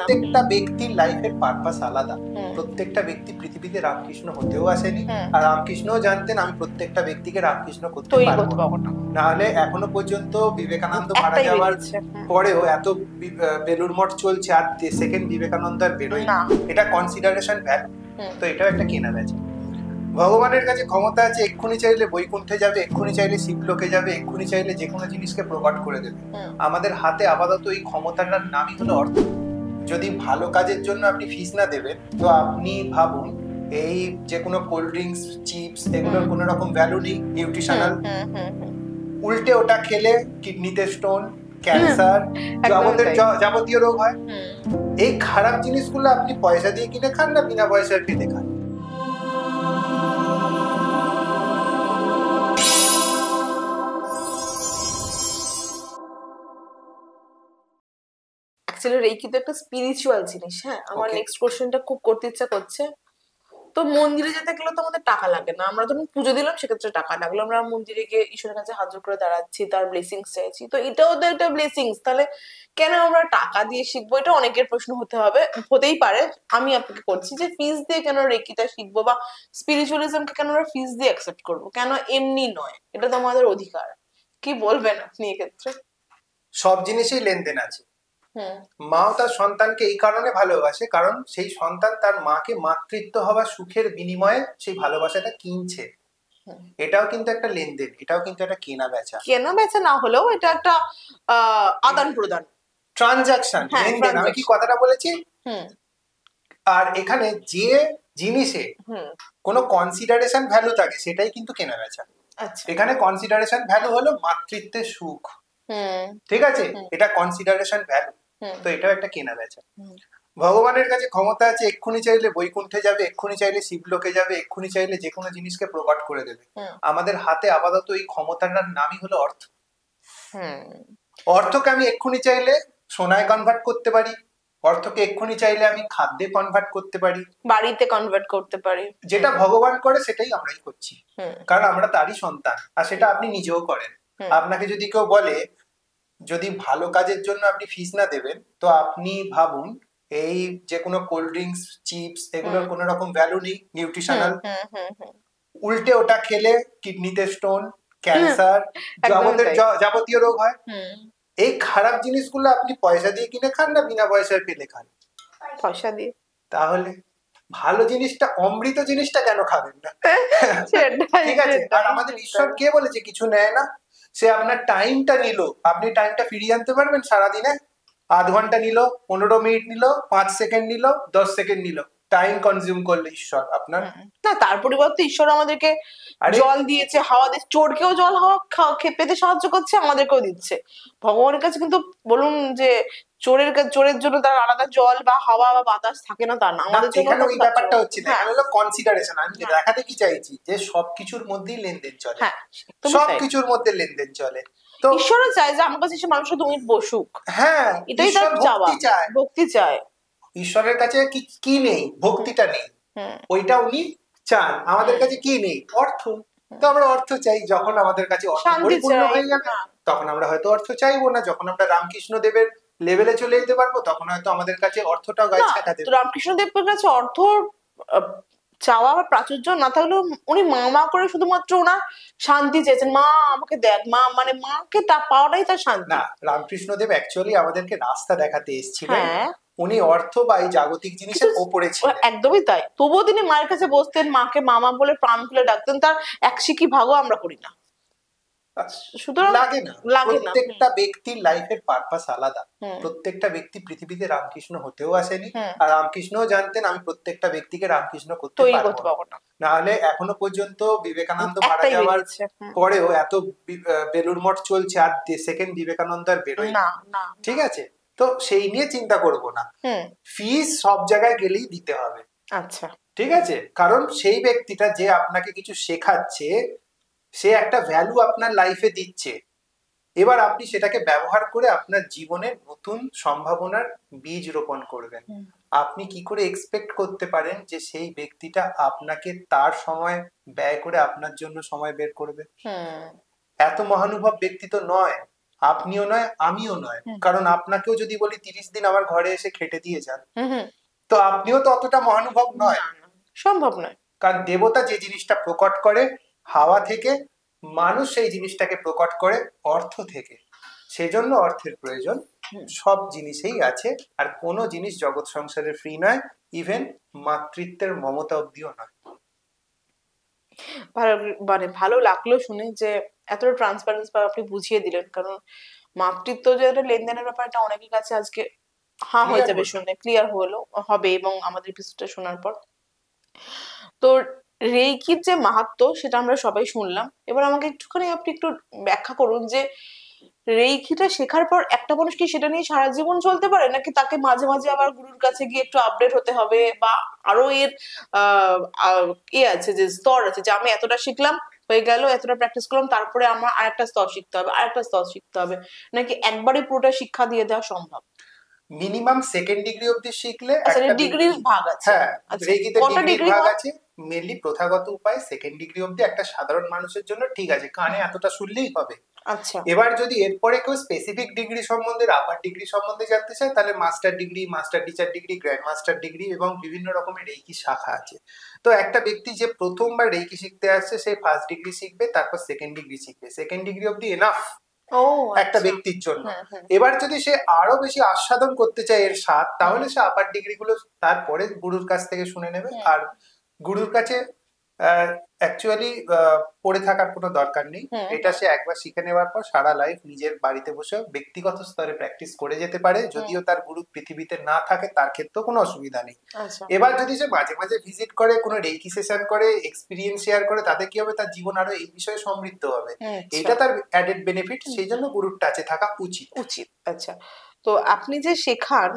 প্রত্যেকটা ব্যক্তির লাইফের পারপাস আলাদা। প্রত্যেকটা ব্যক্তি পৃথিবীতে রামকৃষ্ণ হতেও আসেনি, আর রামকৃষ্ণও জানতেন আমি প্রত্যেকটা ব্যক্তিকে রামকৃষ্ণ করতে পারবো না। নাহলে এখনো পর্যন্ত বিবেকানন্দ মারা যাওয়ার পরেও এত বেলুড় মঠ চলছে, আর সেকেন্ড বিবেকানন্দ আর বেরোয় না। এটা কনসিডারেশন ভ্যালু। তো এটাও একটা কেনা বেচা। ভগবানের কাছে ক্ষমতা আছে, এক্ষুনি চাইলে বৈকুণ্ঠে যাবে, এক্ষুনি চাইলে শিবলোকে যাবে, এক্ষুনি চাইলে যে কোনো জিনিসকে প্রকট করে দেবে। আমাদের হাতে আপাতত এই ক্ষমতাটার নামই হলো অর্থ। যদি ভালো কাজের জন্য আপনি ফিস না দেবেন, তো আপনি ভাবুন এই যে কোনো কোল্ড ড্রিঙ্কস, চিপস, এগুলোর কোনো রকম ভ্যালু নেই নিউট্রিশনাল। উল্টে ওটা খেলে কিডনিতে স্টোন, ক্যান্সার, যাবতীয় রোগ হয়। এই খারাপ জিনিসগুলো আপনি পয়সা দিয়ে কিনে খান না বিনা পয়সার কিনে খান? রেকি তো একটা স্পিরিচুয়াল জিনিস। হ্যাঁ, আমার নেক্সট কোশ্চেনটা খুব করতে ইচ্ছা করছে। তো মন্দিরে যেতে গেলে তো আমাদের টাকা লাগে না, আমরা যখন পুজো দিলাম সেক্ষেত্রে টাকা লাগলো, আমরা মন্দিরে গিয়ে ঈশ্বরের কাছে হাত জোড় করে দাঁড়াচ্ছি, তার ব্লেসিংস চাইছি, তো এটাও তো একটা ব্লেসিংস। তাহলে কেন আমরা টাকা দিয়ে শিখবো? এটা অনেকের প্রশ্ন হতেই পারে। আমি আপনাকে করছি যে ফিস দিয়ে কেন রেকিটা শিখবো, বা স্পিরিচুয়ালিজমকে কেন আমরা ফিস দিয়ে অ্যাকসেপ্ট করবো, কেন এমনি নয়? এটা তো আমাদের অধিকার। কি বলবেন আপনি এক্ষেত্রে? সব জিনিসেই লেনদেন আছে। মাও তার সন্তানকে এই কারণে ভালোবাসে কারণ সেই সন্তান তার মাকে মাতৃত্ব হওয়া সুখের বিনিময়ে সেই ভালোবাসাটা কিনছে। এটাও কিন্তু একটা লেনদেন, এটাও কিন্তু একটা কেনা বেচা না হলেও এটা একটা আদান প্রদান, ট্রানজাকশন, লেনদেন। আমি কি কথাটা বলেছি? আর এখানে যে জিনিসে কোনো কনসিডারেশন ভ্যালু থাকে সেটাই কিন্তু কেনা বেচা। এখানে কনসিডারেশন ভ্যালু হলো মাতৃত্বের সুখ, ঠিক আছে? এটা কনসিডারেশন ভ্যালু, তো এটাও একটা কেনা বেচা। ভগবানের কাছে ক্ষমতা আছে, এক্ষুনি চাইলে বৈকুণ্ঠে যাবে, এক্ষুনি চাইলে শিবলোকে যাবে, এক্ষুনি চাইলে যে কোনো জিনিসকে প্রকট করে দেবে। আমাদের হাতে আপাতত এই ক্ষমতাটার নামই হলো অর্থ। অর্থকে আমি এক্ষুনি চাইলে সোনায় কনভার্ট করতে পারি, অর্থকে এক্ষুনি চাইলে আমি খাদ্যে কনভার্ট করতে পারি, বাড়িতে কনভার্ট করতে পারি। যেটা ভগবান করে সেটাই আমরাই করছি, কারণ আমরা তারই সন্তান। আর সেটা আপনি নিজেও করেন। আপনাকে যদি কেউ বলে যদি ভালো কাজের জন্য আপনি ফিস না দেবেন, তো আপনি ভাবুন এই যে কোনো কোল্ড ড্রিঙ্কস, চিপস, এগুলোর কোনো রকম ভ্যালু নেই নিউট্রিশনাল। উল্টে ওটা খেলে কিডনিতে স্টোন, ক্যান্সার, যাবতীয় রোগ হয়। এই খারাপ জিনিসগুলো আপনি পয়সা দিয়ে কিনে খান না বিনা পয়সার পেলে খান? পয়সা দিয়ে। তাহলে ভালো জিনিসটা, অমৃত জিনিসটা কেন খাবেন না? ঠিক আছে। আর আমাদের ঈশ্বর কে বলেছে কিছু নেয় না? সে আপনার টাইমটা নিল, আপনি টাইমটা ফিরিয়ে আনতে পারবেন সারাদিনে? আধ ঘন্টা নিল, 15 মিনিট নিল, 5 সেকেন্ড নিল, 10 সেকেন্ড নিল, টাইম কনজিউম করলে ঈশ্বর আপনার না, তার পরিবর্তে ঈশ্বর আমাদেরকে জল দিয়েছে, হাওয়া দিয়েছে, চোরকেও জল হাওয়া পেতে সাহায্য করছে, আমাদেরকেও দিচ্ছে। ভগবানের কাছে কিন্তু বলুন যে চোরের জন্য তার আলাদা জল বা হাওয়া বা বাতাস থাকে না, তা না, আমাদের জন্য এখানে ওই ব্যাপারটা হচ্ছে না। এখানে হলো কনসিডারেশন। আমি দেখাতে কি চাইছি যে সবকিছুর মধ্যেই লেনদেন চলে, সবকিছুর মধ্যে লেনদেন চলে। তো ঈশ্বরও চায় যে আমার কাছে এসে মানুষের 2 মিনিট বসুক। হ্যাঁ, এটাই তার চাওয়া, ভক্তি চায়। ঈশ্বরের কাছে কি নেই? ভক্তিটা নেই, ওইটা উনি চান। আমাদের কাছে কি নেই? অর্থ। তো আমরা অর্থ চাই। যখন আমাদের কাছে অর্থ পরিপূর্ণ হয়ে যাবে তখন আমরা হয়তো অর্থ চাইবো না। যখন আমরা রামকৃষ্ণ দেবের লেভেলে চলে যেতে পারবো তখন হয়তো আমাদের কাছে অর্থটাও গায়ে ছাকা দেবে। রামকৃষ্ণ দেবের কাছে অর্থ চাওয়া বা প্রাচুর্য না থাকলেও উনি মা করে শুধুমাত্র ওনার শান্তি চেয়েছেন। মা আমাকে দেখ, মা মানে মাকে পাওয়াটাই তার শান্তি। না, রামকৃষ্ণ দেব অ্যাকচুয়ালি আমাদেরকে রাস্তা দেখাতে এসেছিলেন। উনি অর্থ বা এই জাগতিক জিনিসের ওপরে ছিলেন। একদমই তাই। তবুও তিনি মায়ের কাছে বসতেন, মাকে মামা বলে প্রাণ খুলে ডাকতেন। তার এক শিখি ভাগও আমরা করি না। লাগে না। প্রত্যেকটা ব্যক্তির লাইফের পারপাস আলাদা। প্রত্যেকটা ব্যক্তি পৃথিবীতে রামকৃষ্ণ হতেও আসেনি, আর রামকৃষ্ণও জানতেন আমি প্রত্যেকটা ব্যক্তিকে রামকৃষ্ণ করতে পারবো না। নাহলে এখনো পর্যন্ত বিবেকানন্দ মারা যাওয়ার পরেও এত বেলুড় মঠ চলছে, আর সেকেন্ড বিবেকানন্দ আর বেরোয় না। ঠিক আছে, তো সেই নিয়ে চিন্তা করব না। ফিস সব জায়গায় গেলেই দিতে হবে। আচ্ছা, ঠিক আছে, কারণ সেই ব্যক্তিটা যে আপনাকে কিছু শেখাচ্ছে সে একটা ভ্যালু আপনার লাইফে দিচ্ছে। এবার আপনি সেটাকে ব্যবহার করে আপনার জীবনের নতুন সম্ভাবনার বীজ রোপণ করবেন। আপনি কি করে এক্সপেক্ট করতে পারেন যে সেই ব্যক্তিটা আপনাকে তার সময় ব্যয় করে আপনার জন্য সময় বের করবে? এত মহানুভব ব্যক্তি তো নয়। আপনিও নয় আমিও নয়, কারণ আপনাকেও যদি বলি 30 দিন আমার ঘরে এসে খেটে দিয়ে যান, তো আপনিও তো অতটা মহানুভব নয়, সম্ভব নয়। কারণ দেবতা যে জিনিসটা প্রকট করে হাওয়া থেকে, মানুষ সেই জিনিসটাকে প্রকট করে অর্থ থেকে। সেই জন্য অর্থের প্রয়োজন সব জিনিসেই আছে, আর কোনো জিনিস জগৎ সংসারে ফ্রি নয়, ইভেন মাতৃত্বের মমতা অব্দিও নয়। মানে ভালো লাগলো শুনে যে এতটা ট্রান্সপারেন্স ভাবে আপনি বুঝিয়ে দিলেন, কারণ মাতৃত্ব যে একটা লেনদেনের ব্যাপারটা অনেকের কাছে আজকে হয়ে যাবে শুনে, ক্লিয়ার হবে এবং আমাদের এপিসোডটা শোনার পর। তো রেইকির যে মাহাত্ম্য সেটা আমরা সবাই শুনলাম, এবার আমাকে একটুখানি আপনি একটু ব্যাখ্যা করুন যে রেইকিটা শেখার পর একটা মানুষ কি সেটা নিয়ে সারা জীবন চলতে পারে, নাকি তাকে মাঝে মাঝে আবার গুরুর কাছে গিয়ে একটু আপডেট হতে হবে, বা আরো এর আছে যে স্তর আছে, যে আমি এতটা শিখলাম হয়ে গেল, এতটা প্র্যাকটিস করলাম, তারপরে আমার আরেকটা স্তর শিখতে হবে, আরেকটা স্তর শিখতে হবে, নাকি একবারই পুরোটা শিক্ষা দিয়ে দেওয়া সম্ভব? মিনিমাম সেকেন্ড ডিগ্রি অবধি শিখলে একটা ডিগ্রির ভাগ আছে। হ্যাঁ, রেকিতে ডিগ্রির ভাগ আছে। মেনলি প্রথাগত উপায় সেকেন্ড ডিগ্রি অবধি একটা সাধারণ মানুষের জন্য ঠিক আছে, কানে এতটা শুনলেই হবে। আচ্ছা, এবার যদি এরপরে কেউ স্পেসিফিক ডিগ্রি সম্বন্ধে, আপার ডিগ্রি সম্বন্ধে জানতে চায়, তাহলে master degree, master teacher degree, grand master degree এবং বিভিন্ন রকমের রেকি শাখা আছে। তো একটা ব্যক্তি যে প্রথমবার রেকি শিখতে আসছে, সে ফার্স্ট ডিগ্রি শিখবে, তারপর সেকেন্ড ডিগ্রি শিখবে। সেকেন্ড ডিগ্রি অবধি এনাফ একটা ব্যক্তির জন্য। এবার যদি সে আরো বেশি আস্বাদন করতে চায় এর স্বাদ, তাহলে সে আপার ডিগ্রি গুলো তারপরে গুরুর কাছ থেকে শুনে নেবে। আর গুরুর কাছে অ্যাকচুয়ালি পড়ে থাকার কোনো দরকার নেই। এটা সে একবার শিখে নেওয়ার পর সারা লাইফ নিজের বাড়িতে বসে ব্যক্তিগত স্তরে প্র্যাকটিস করে যেতে পারে। যদিও তার গুরু পৃথিবীতে না থাকে, তার ক্ষেত্রেও কোনো অসুবিধা নেই। এবার যদি সে মাঝে মাঝে ভিজিট করে, কোনো রেকি সেশন করে, এক্সপিরিয়েন্স শেয়ার করে, তাতে কি হবে, তার জীবন আরো এই বিষয়ে সমৃদ্ধ হবে। এটা তার অ্যাডেড বেনিফিট। সেই জন্য গুরুর টাচে থাকা উচিত। আচ্ছা, তো আপনি যে শেখান,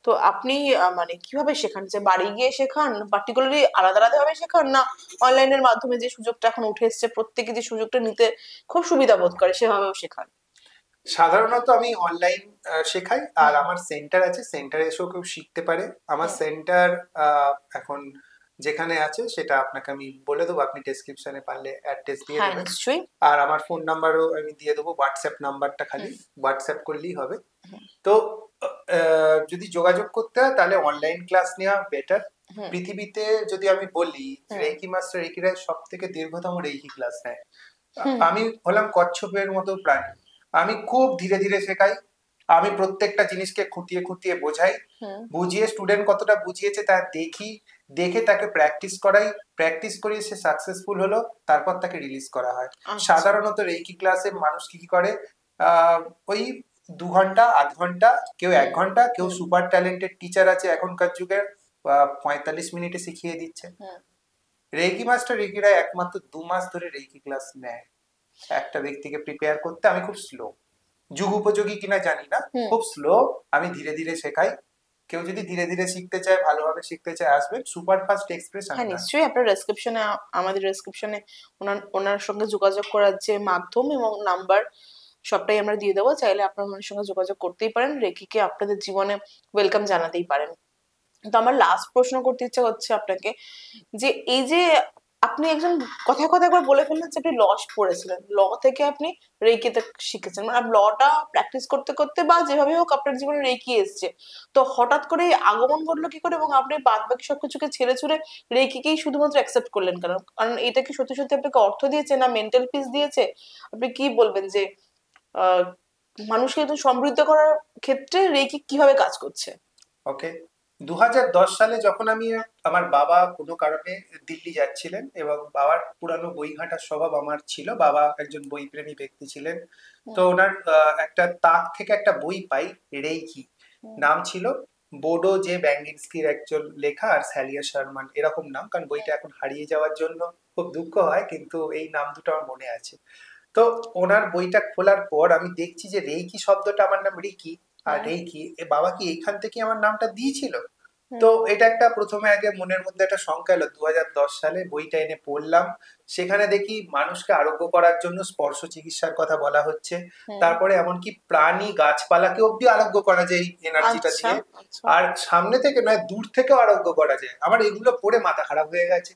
তো আপনি মানে কিভাবে শেখান? যে বাড়ি গিয়ে শেখান, পার্টিকুলারলি আলাদা আলাদা ভাবে শেখান, না অনলাইনের মাধ্যমে যে সুযোগটা এখন উঠে এসছে, প্রত্যেকে যে সুযোগটা নিতে খুব সুবিধা বোধ করে সেভাবেও শেখান? সাধারণত আমি অনলাইন শেখাই, আর আমার সেন্টার আছে, সেন্টারে এসেও কেউ শিখতে পারে। আমার সেন্টার এখন যেখানে আছে সেটা আপনাকে আমি বলে দেবো, আপনি ডেসক্রিপশনে পারলে অ্যাড্রেস দিয়ে দেবেন। আর আমার ফোন নাম্বারও আমি দিয়ে দেবো, হোয়াটসঅ্যাপ নাম্বারটা খালি হোয়াটসঅ্যাপ করলেই হবে। তো যদি যোগাযোগ করতে হয় তাহলে অনলাইন ক্লাস নেওয়া বেটার। পৃথিবীতে যদি আমি বলি, রেকি মাস্টার রেকিরা সব থেকে দীর্ঘতম রেকি ক্লাস নেয়। আমি হলাম কচ্ছপের মতো প্রাণী, আমি খুব ধীরে ধীরে শেখাই। আমি প্রত্যেকটা জিনিসকে খুঁটিয়ে খুঁটিয়ে বোঝাই, বুঝিয়ে স্টুডেন্ট কতটা বুঝিয়েছে তা দেখি, দেখে তাকে প্র্যাকটিস করাই, প্র্যাকটিস করিয়ে সে সাকসেসফুল হলো, তারপর তাকে রিলিজ করা হয়। সাধারণত রেকি ক্লাসে মানুষ কি করে, ওই 2 ঘন্টা 8 ঘন্টা, কেউ 1 ঘন্টা, কেউ সুপার ট্যালেন্টেড টিচার আছে এখনকার যুগের 45 মিনিটে শিখিয়ে দিচ্ছে। রেকি মাস্টার রেকিরা একমাত্র 2 মাস ধরে রেকি ক্লাস নেয় একটা ব্যক্তিকে প্রিপেয়ার করতে। আমি খুব স্লো, যুগ উপযোগী কিনা জানি না, খুব স্লো, আমি ধীরে ধীরে শেখাই। কেউ যদি ধীরে ধীরে শিখতে চায়, ভালোভাবে শিখতে চায়, আসবে সুপার ফাস্ট এক্সপ্রেস। হ্যাঁ, নিশ্চয়ই আপনার ডেসক্রিপশনে, আমাদের ডেসক্রিপশনে ওনার সঙ্গে যোগাযোগ করার যে মাধ্যম এবং নাম্বার সবটাই আমরা দিয়ে দেবো। চাইলে আপনার ওনার সঙ্গে যোগাযোগ করতেই পারেন, রেকিকে আপনাদের জীবনে ওয়েলকাম জানাতেই পারেন। তো আমার লাস্ট প্রশ্ন করতে ইচ্ছা হচ্ছে আপনাকে, যে এই যে আপনি একজন কথায় কথায় একবার বলে ফেললেন যে আপনি ল পড়েছিলেন, ল থেকে আপনি রেকিতে শিখেছেন, মানে লটা প্র্যাকটিস করতে করতে বা যেভাবে হোক আপনার জীবনে রেকি এসছে, তো হঠাৎ করে আগমন ঘটলো কি করে, এবং আপনি বাদ বাকি সবকিছুকে ছেড়ে ছুড়ে রেকিকেই শুধুমাত্র অ্যাকসেপ্ট করলেন কেন? কারণ এটা কি সত্যি সত্যি আপনাকে অর্থ দিয়েছে, না মেন্টাল পিস দিয়েছে? আপনি কি বলবেন যে মানুষকে সমৃদ্ধ করার ক্ষেত্রে রেকি কিভাবে কাজ করছে? ওকে, 2010 সালে যখন আমি, আমার বাবা কোনো কারণে দিল্লি যাচ্ছিলেন, এবং বাবার পুরানো বই ঘাঁটার স্বভাব আমার ছিল, বাবা একজন বইপ্রেমী ব্যক্তি ছিলেন। তো ওনার একটা তাক থেকে একটা বই পাই, রেকি নাম ছিল, বোডো যে ব্যাঙ্গিনস্কির একজন লেখা, আর স্যালিয়া শার্মান এরকম নাম, কারণ বইটা এখন হারিয়ে যাওয়ার জন্য খুব দুঃখ হয়, কিন্তু এই নাম দুটো আমার মনে আছে। তো ওনার বইটা খোলার পর আমি দেখছি যে রেকি শব্দটা, আমার নাম রিকি, আর রেকি বাবা কি এইখান থেকে আমার নামটা দিয়েছিল। তো এটা একটা প্রথমে আগে মনের মধ্যে একটা শঙ্কা এলো। 2010 সালে বইটা এনে পড়লাম, সেখানে দেখি মানুষকে আরোগ্য করার জন্য স্পর্শ চিকিৎসার কথা বলা হচ্ছে, তারপরে এমনকি প্রাণী গাছপালাকে অব্দি আরোগ্য করা যায় এই এনার্জিটা দিয়ে, আর সামনে থেকে নয় দূর থেকেও আরোগ্য করা যায়। আমার এগুলো পড়ে মাথা খারাপ হয়ে গেছে।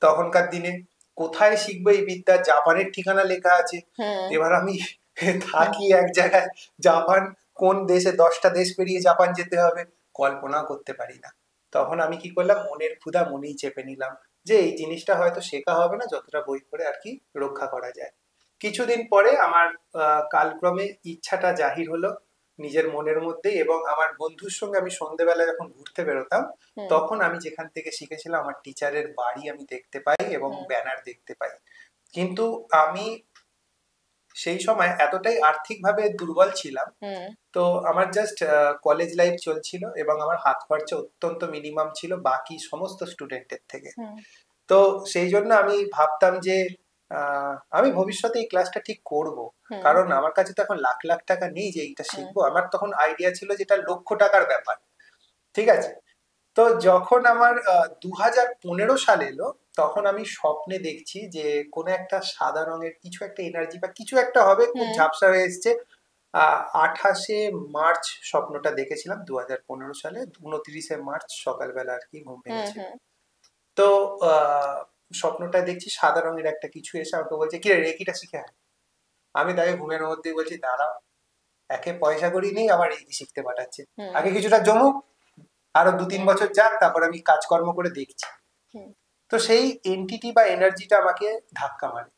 তখনকার দিনে কোথায় শিখবো এই বিদ্যা, জাপানের ঠিকানা লেখা আছে। এবার আমি থাকি এক জায়গায়, জাপান কোন দেশে 10টা দেশ পেরিয়ে জাপান যেতে হবে কল্পনা করতে পারি না। তখন আমি কি করলাম, মনের ক্ষুধা মনেই চেপে নিলাম যে এই জিনিসটা হয়তো শেখা হবে না, যতটা বই পড়ে আর কি রক্ষা করা যায়। কিছুদিন পরে আমার কালক্রমে ইচ্ছাটা জাহির হলো নিজের মনের মধ্যে, এবং আমার বন্ধুর সঙ্গে আমি সন্ধ্যেবেলা যখন ঘুরতে বেরোতাম তখন আমি যেখান থেকে শিখেছিলাম আমার টিচারের বাড়ি আমি দেখতে পাই এবং ব্যানার দেখতে পাই। কিন্তু আমি সেই সময় এতটাই আর্থিকভাবে দুর্বল ছিলাম, তো আমার জাস্ট কলেজ লাইফ চলছিল এবং আমার হাত খরচা অত্যন্ত মিনিমাম ছিল বাকি সমস্ত স্টুডেন্টের থেকে। তো সেই জন্য আমি ভাবতাম যে আমি ভবিষ্যতে এই ক্লাসটা ঠিক করব, কারণ আমার কাছে তো এখন লাখ লাখ টাকা নেই যে এইটা শিখবো। আমার তখন আইডিয়া ছিল যেটা লক্ষ টাকার ব্যাপার, ঠিক আছে। তো যখন আমার 2015 সাল এলো, তখন আমি স্বপ্নে দেখছি যে কোনো একটা সাদা রঙের কিছু একটা এনার্জি বা কিছু একটা হবে, খুব ঝাপসা হয়ে এসছে। 28শে মার্চ স্বপ্নটা দেখেছিলাম 2015 সালে, 29শে মার্চ সকালবেলা আর কি ঘুম ভেঙেছিল। তো স্বপ্নটা দেখছি সাদা রঙের একটা কিছু এসে আমাকে বলছে, কি রে রেকিটা শিখে আয়। আমি তাকে ঘুমের মধ্যে বলছি, দাঁড়াও, একে পয়সা করি নেই, আবার রেকি শিখতে পাঠাচ্ছে, আগে কিছুটা জমুক, আরো 2-3 বছর যাক, তারপর আমি কাজকর্ম করে দেখছি। তো সেই এন্টিটি বা এনার্জিটা আমাকে ধাক্কা মারে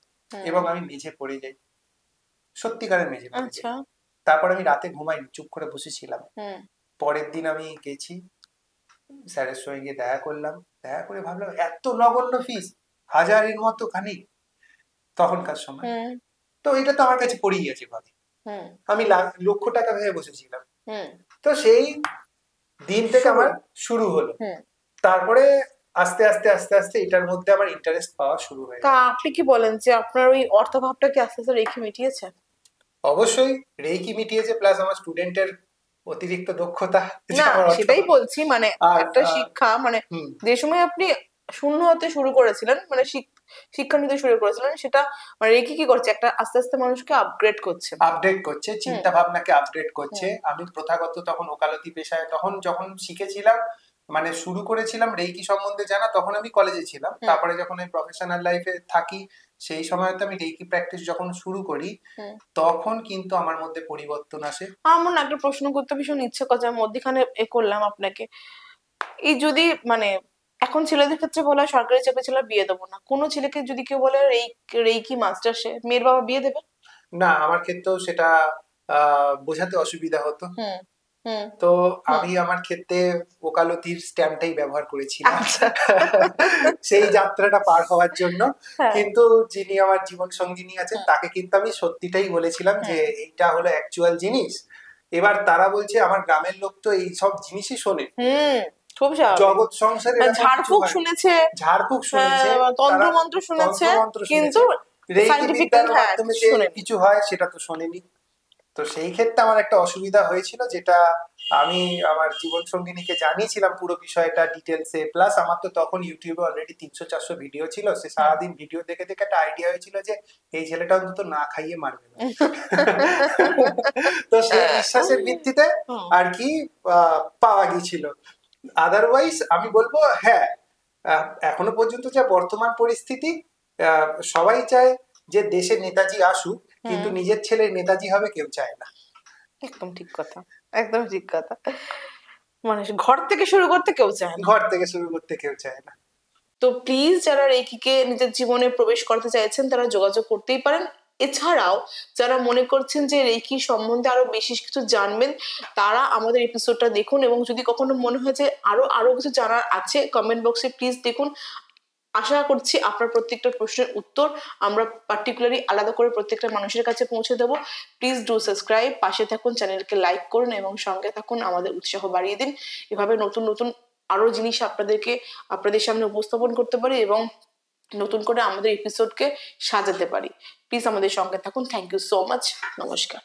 এবং আমি মেঝে পড়ে যাই, সত্যিকারের মেঝে পড়ে যাই। তারপর আমি রাতে ঘুমাইনি, চুপ করে বসেছিলাম। পরের দিন আমি গেছি স্যারের সঙ্গে গিয়ে দেখা করলাম, দেখা করে ভাবলাম এত নগণ্য ফিস, 1000-এর মতো খানিক তখনকার সময়। তো এটা তো আমার কাছে পড়েই আছে ভাবে, আমি লক্ষ টাকা ভেবে বসেছিলাম। তো সেই দিন থেকে আমার শুরু হলো। তারপরে আস্তে আস্তে আস্তে আস্তে এটার মধ্যে আমার ইন্টারেস্ট পাওয়া শুরু হয়ে গেল। আপনি কি বলেন যে আপনার ওই অর্থভাবটা কি আস্তে আস্তে রেখে মিটিয়েছে? অবশ্যই রেকি মিটিয়েছে, প্লাস আমার স্টুডেন্টের অতিরিক্ত দক্ষতা। না সেটাই বলছি, মানে একটা শিক্ষা, মানে যে সময় আপনি শূন্য হতে শুরু করেছিলেন, মানে শিক্ষা নিতে শুরু করেছিলেন, সেটা মানে রেকি কি করছে, একটা আস্তে আস্তে মানুষকে আপগ্রেড করছে, চিন্তা ভাবনাকে আপডেট করছে। আমি প্রথাগত তখন ওকালতি পেশায়, তখন যখন শিখেছিলাম মানে শুরু করেছিলাম রেকি সম্বন্ধে জানা, তখন আমি কলেজে ছিলাম। তারপরে যখন আমি প্রফেশনাল লাইফে থাকি, সেই সময় তো আমি রেকি প্র্যাকটিস যখন শুরু করি, তখন কিন্তু আমার মধ্যে পরিবর্তন আসে। আমার একটা প্রশ্ন করতে ভীষণ ইচ্ছে করছে, মধ্যখানে করলাম আপনাকে, এই যদি মানে এখন ছেলেদের ক্ষেত্রে বলা হয় সরকারি চাকরি ছেলে বিয়ে দেবো না, কোনো ছেলেকে যদি কেউ বলে রেকি মাস্টার, সে মেয়ের বাবা বিয়ে দেবে না? আমার ক্ষেত্রেও সেটা বোঝাতে অসুবিধা হতো। তো আমি আমার ক্ষেত্রে ওকালতির স্ট্যাম্পটাই ব্যবহার করেছিলাম সেই যাত্রাটা পার হওয়ার জন্য। কিন্তু যিনি আমার জীবন সঙ্গিনী আছেন তাকে কিন্তু আমি সত্যিটাই বলেছিলাম যে এইটা হলো অ্যাকচুয়াল জিনিস। এবার তারা বলছে, আমার গ্রামের লোক তো এই সব জিনিসই শোনে, জগৎ সংসারে ঝাড়ফুঁক শুনেছে, তন্ত্রমন্ত্র শুনেছে, কিন্তু রেকিবিদ্যার মাধ্যমে যে কিছু হয় সেটা তো শোনেনি। তো সেই ক্ষেত্রে আমার একটা অসুবিধা হয়েছিল, যেটা আমি আমার জীবন সঙ্গিনীকে জানিয়েছিলাম পুরো বিষয়টা ডিটেলসে। প্লাস আমার তো তখন ইউটিউবে অলরেডি 300-400 ভিডিও ছিল, সে সারাদিন ভিডিও দেখে দেখে একটা আইডিয়া হয়েছিল যে এই ছেলেটা অন্তত না খাইয়ে মারবে না। তো সেই বিশ্বাসের ভিত্তিতে আর কি পাওয়া গিয়েছিল। আদারওয়াইজ আমি বলবো হ্যাঁ, এখনো পর্যন্ত যা বর্তমান পরিস্থিতি, সবাই চায় যে দেশে নেতাজি আসুক, কিন্তু নিজের ছেলে নেতাজি হবে কেউ চায় না। একদম ঠিক কথা, একদম ঠিক কথা। মানে ঘর থেকে শুরু করতে কেউ চায় না। তো প্লিজ যারা রেকিকে নিজের জীবনে প্রবেশ করতে চাইছেন তারা যোগাযোগ করতেই পারেন। এছাড়াও যারা মনে করছেন যে রেকি সম্বন্ধে আরো বেশি কিছু জানবেন, তারা আমাদের এপিসোডটা দেখুন, এবং যদি কখনো মনে হয় যে আরো কিছু জানার আছে, কমেন্ট বক্সে প্লিজ দেখুন। আশা করছি আপনার প্রত্যেকটা প্রশ্নের উত্তর আমরা পার্টিকুলারলি আলাদা করে প্রত্যেকটা মানুষের কাছে পৌঁছে দেবো। প্লিজ ডু সাবস্ক্রাইব, পাশে থাকুন, চ্যানেলকে লাইক করুন এবং সঙ্গে থাকুন, আমাদের উৎসাহ বাড়িয়ে দিন। এভাবে নতুন নতুন আরো জিনিস আপনাদের সামনে উপস্থাপন করতে পারি এবং নতুন করে আমাদের এপিসোডকে সাজাতে পারি। প্লিজ আমাদের সঙ্গে থাকুন। Thank you so much. নমস্কার।